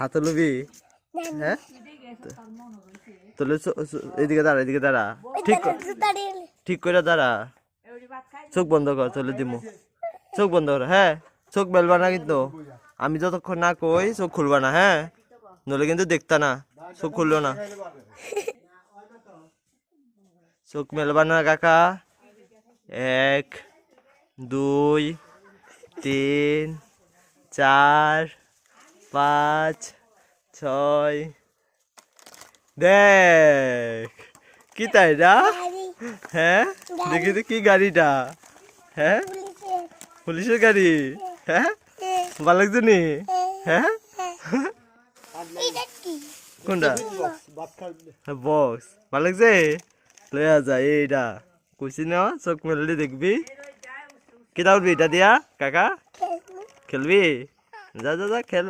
হাতে লবি হ্যাঁ তাহলে এদিকে দাঁড়া এদিকে দাঁড়া ঠিক ঠিক করে দাঁড়া চোখ বন্ধ কর তাহলে দিমু চোখ বন্ধ কর হ্যাঁ চোখ মেলবা না কিন্তু আমি যতক্ষণ না কই চোখ খুলবা না হ্যাঁ নলে কিন্তু দেখতা না চোখ খুললো না চোখ মেলবা না কাকা 1 2 3 4 5 6 দেখ কি তাই না হ্যাঁ দেখি তো কি গাড়িটা হ্যাঁ পুলিশের গাড়ি হ্যাঁ ভালো লাগছে নি হ্যাঁ কোনটা বক্স ভালো লাগছে লয়া যা এইটা কইছি না চোখ মেললি দেখবি কিটা উঠবি এটা দিয়া কাকা খেলবি যা যা যা খেল